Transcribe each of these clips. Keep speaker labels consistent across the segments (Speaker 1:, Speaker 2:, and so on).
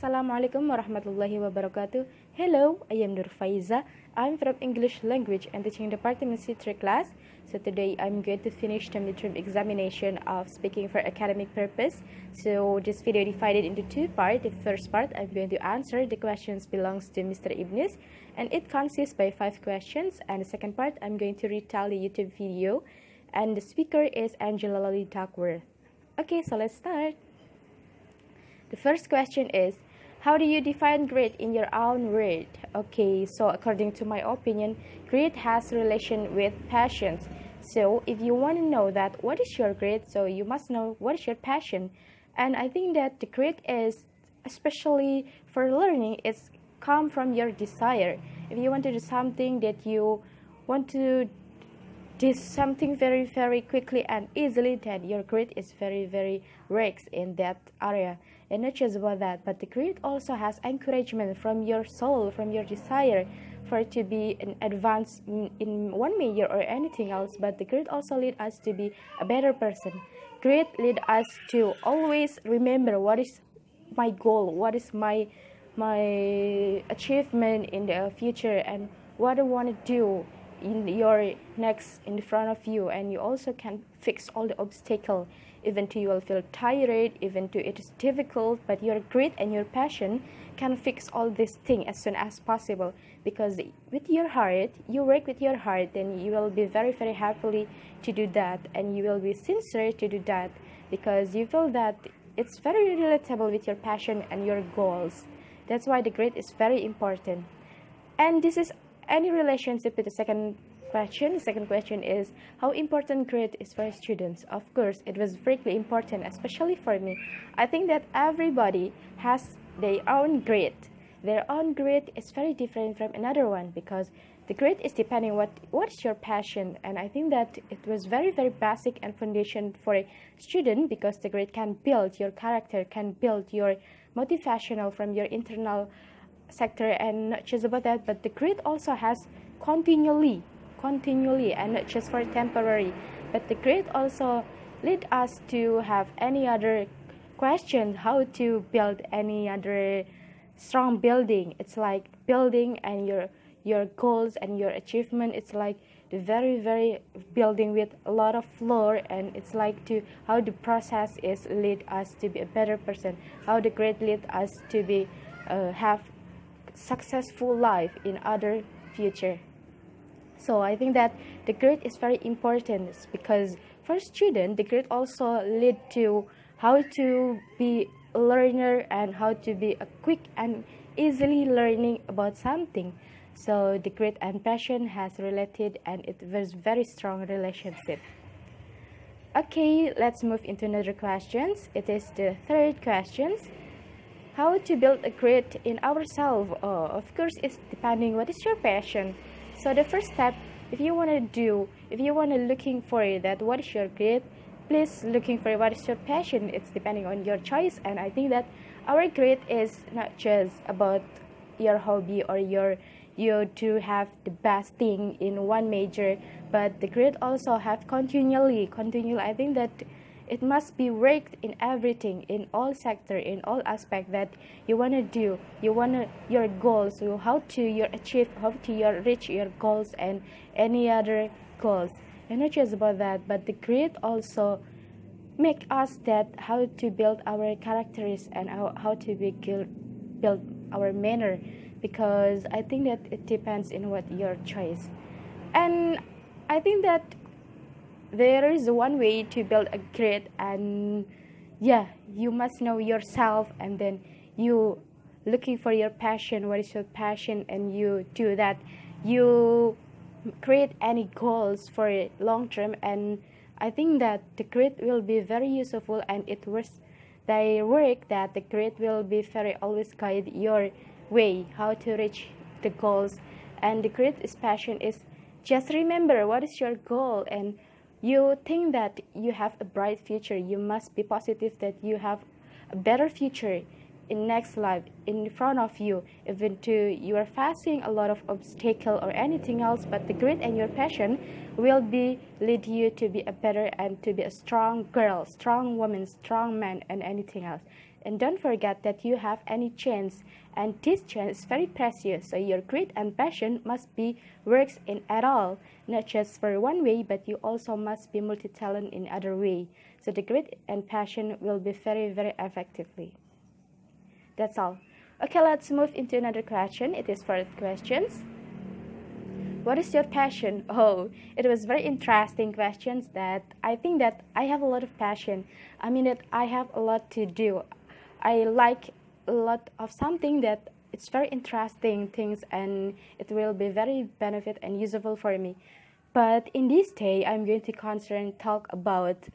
Speaker 1: Assalamualaikum warahmatullahi wabarakatuh. Hello, I am Nur Faizah. I'm from English Language and Teaching Department C3 class. So today I'm going to finish the midterm examination of speaking for academic purpose. So this video divided into two parts. The first part I'm going to answer the questions belongs to Mr. Ibnis and it consists by 5 questions. And the second part I'm going to retell the YouTube video and the speaker is Angela Lali Duckworth. Okay, so let's start. The first question is, how do you define great in your own word? Okay, so according to my opinion, great has relation with passions. So if you want to know that what is your great, so you must know what is your passion. And I think that the great is, especially for learning, it's come from your desire. If you want to do something that you want to do something very quickly and easily, then your grit is very rich in that area. And not just about that, but the grit also has encouragement from your soul, from your desire for it to be an advance in one major or anything else. But the grit also lead us to be a better person. Grit lead us to always remember what is my goal, what is my achievement in the future, and what I want to do in your next in front of you. And you also can fix all the obstacle, even though you will feel tired, even though it is difficult, but your grit and your passion can fix all these things as soon as possible. Because with your heart, you work with your heart, then you will be very happily to do that, and you will be sincere to do that, because you feel that it's very relatable with your passion and your goals. That's why the grit is very important. And this is any relationship with the second question. The second question is, how important grade is for students? Of course, it was very important, especially for me. I think that everybody has their own grade. Their own grade is very different from another one, because the grade is depending what is your passion. And I think that it was very basic and foundation for a student, because the grade can build your character, can build your motivational from your internal sector. And not just about that, but the grade also has continually, and not just for temporary, but the grade also lead us to have any other question, how to build any other strong building. It's like building and your goals and your achievement. It's like the very building with a lot of floor, and it's like to how the process is lead us to be a better person, how the grade lead us to be have successful life in other future. So I think that the grade is very important, because for student the grade also lead to how to be a learner and how to be a quick and easily learning about something. So the grade and passion has related, and it was very strong relationship. Okay, let's move into another questions. It is the third questions. How to build a grade in ourselves? Of course, it's depending what is your passion. So the first step, if you want to looking for that what is your grade, please looking for what is your passion. It's depending on your choice. And I think that our grade is not just about your hobby or you to have the best thing in one major, but the grade also have continually. I think that it must be worked in everything, in all sector, in all aspect that you want to do. You want to, your goals, so how to you achieve, how to you reach your goals and any other goals. And not just about that, but the grade also make us that how to build our characters and how to build our manner, because I think that it depends in what your choice. And I think that there is one way to build a grade, and yeah, you must know yourself, and then you looking for your passion, what is your passion, and you do that. You create any goals for a long term, and I think that the grade will be very useful, and it was the work that the grade will be very always guide your way how to reach the goals. And the grade is passion is just remember what is your goal, and you think that you have a bright future, you must be positive that you have a better future. in next life in front of you, even though you are facing a lot of obstacle or anything else, but the grit and your passion will be lead you to be a better and to be a strong girl, strong woman, strong man, and anything else. And don't forget that you have any chance, and this chance is very precious. So your grit and passion must be works in at all, not just for one way, but you also must be multi-talent in other way. So the grit and passion will be very, very effectively. That's all. Okay, let's move into another question. It is for questions. What is your passion? Oh, it was very interesting questions that I think that I have a lot of passion. I mean that I have a lot to do. I like a lot of something that it's very interesting things, and it will be very benefit and useful for me. But in this day, I'm going to concern talk about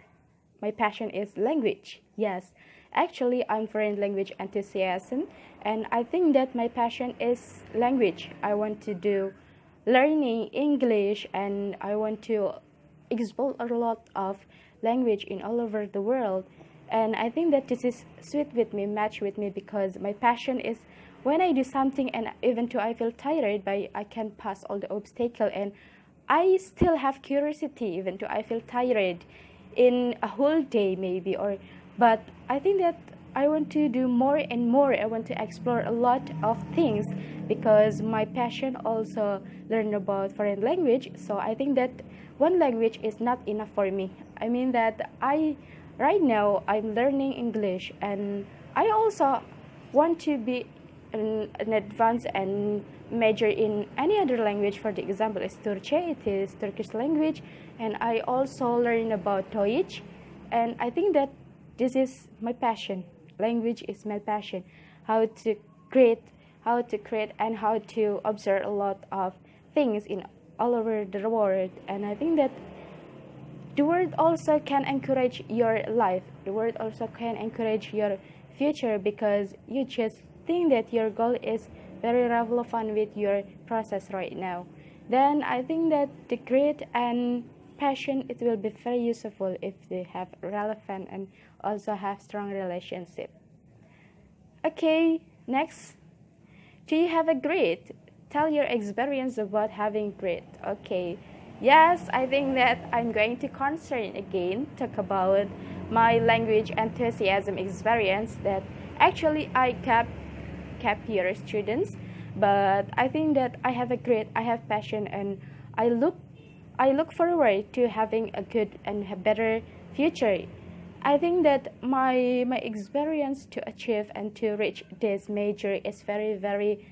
Speaker 1: my passion is language. Yes, actually, I'm foreign language enthusiasm, and I think that my passion is language. I want to do learning English, and I want to explore a lot of language in all over the world. And I think that this is sweet with me, match with me, because my passion is when I do something, and even though I feel tired, but I can pass all the obstacle, and I still have curiosity even though I feel tired in a whole day maybe, or but I think that I want to do more and more. I want to explore a lot of things because my passion also learn about foreign language. So I think that one language is not enough for me. I mean that right now I'm learning English, and I also want to be an advanced and major in any other language. For the example is Turkish, it is Turkish language, and I also learn about Deutsch, and I think that this is my passion. Language is my passion. How to create, and how to observe a lot of things in all over the world. And I think that the world also can encourage your life. The world also can encourage your future, because you just think that your goal is very relevant with your process right now. Then I think that the grit and passion, it will be very useful if they have relevant and also have strong relationship. Okay, next. Do you have a grit? Tell your experience about having grit. Okay. Yes, I think that I'm going to concern again, talk about my language enthusiasm experience, that actually I kept year students, but I think that I have a grit, I have passion, and I look forward to having a good and a better future. I think that my experience to achieve and to reach this major is very, very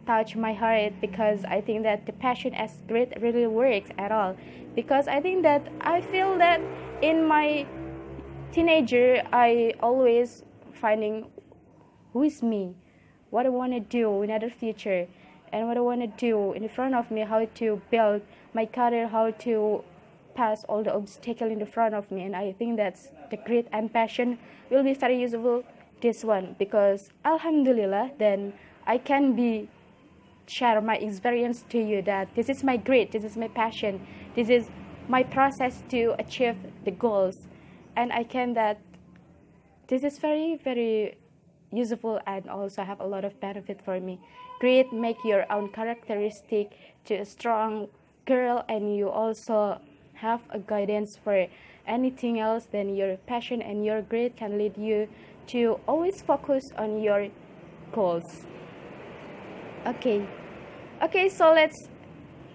Speaker 1: touch my heart, because I think that the passion as grit really works at all. Because I think that I feel that in my teenager I always finding who is me, what I want to do in other future, and what I want to do in front of me, how to build my career, how to pass all the obstacles in the front of me. And I think that's the grit and passion will be very useful this one, because alhamdulillah then I can be share my experience to you, that this is my grit, this is my passion, this is my process to achieve the goals. And I can that this is very, very useful and also have a lot of benefit for me. Grit make your own characteristic to a strong girl, and you also have a guidance for anything else. Then your passion and your grit can lead you to always focus on your goals. Okay, so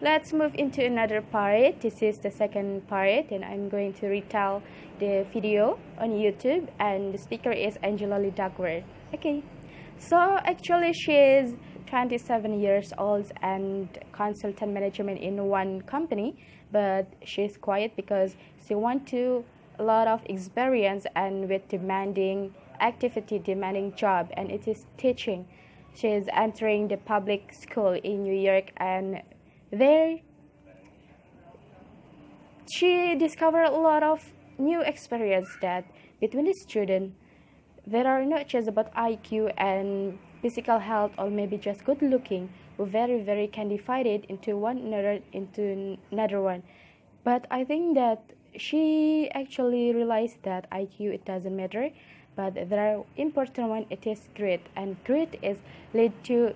Speaker 1: let's move into another part. This is the second part, and I'm going to retell the video on YouTube, and the speaker is Angela Lidagwer. Okay, so actually she is 27 years old and consultant management in one company, but she's quiet because she wants to a lot of experience and with demanding activity, demanding job, and it is teaching. She is entering the public school in New York, and there she discovered a lot of new experience, that between the student there are not just about IQ and physical health, or maybe just good looking, who very, very can divide it into another one. But I think that she actually realized that IQ, it doesn't matter, but there are important one. It is grit, and grit is lead to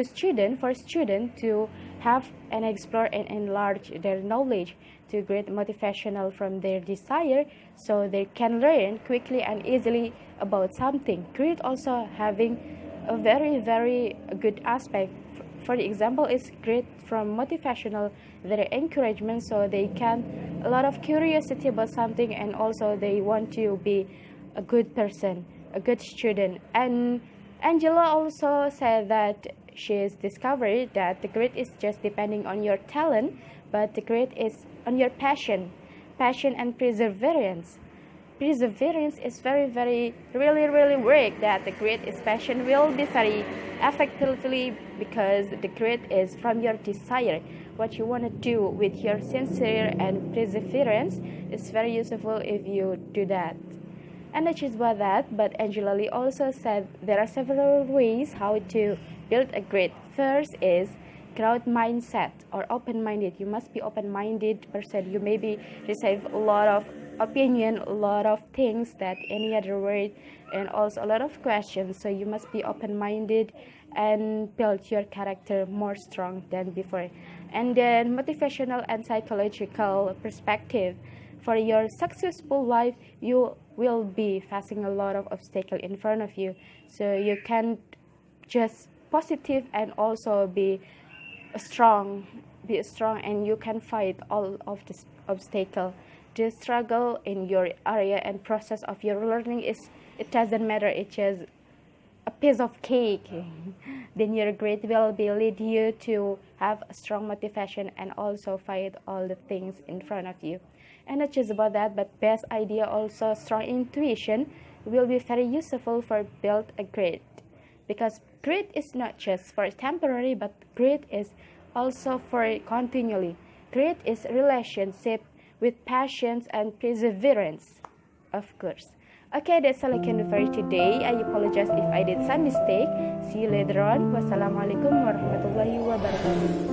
Speaker 1: student for student to have and explore and enlarge their knowledge, to create motivational from their desire so they can learn quickly and easily about something. Grit also having a very good aspect. For the example is grit from motivational, their encouragement, so they can a lot of curiosity about something, and also they want to be a good person, a good student. And Angela also said that she's discovered that the grade is just depending on your talent, but the grade is on your passion and perseverance. Perseverance is really work that the grade is passion will be very effectively, because the grade is from your desire, what you want to do with your sincere and perseverance. Is very useful if you do that. And not just about that, but Angela Lee also said there are several ways how to build a grade. First is growth mindset or open-minded. You must be open-minded person. You maybe receive a lot of opinion, a lot of things that any other word, and also a lot of questions. So you must be open-minded and build your character more strong than before. And then motivational and psychological perspective. For your successful life, you will be facing a lot of obstacles in front of you. So you can just positive and also be strong, and you can fight all of this obstacle. The struggle in your area and process of your learning is, it doesn't matter, it's just a piece of cake. Then your grade will be lead you to have a strong motivation and also fight all the things in front of you. And not just about that, but best idea also strong intuition will be very useful for build a grade, because grade is not just for temporary, but grade is also for continually. Grade is relationship with passions and perseverance, of course. Okay, that's all I can do for you today. I apologize if I did some mistake. See you later on. Wassalamualaikum warahmatullahi wabarakatuh.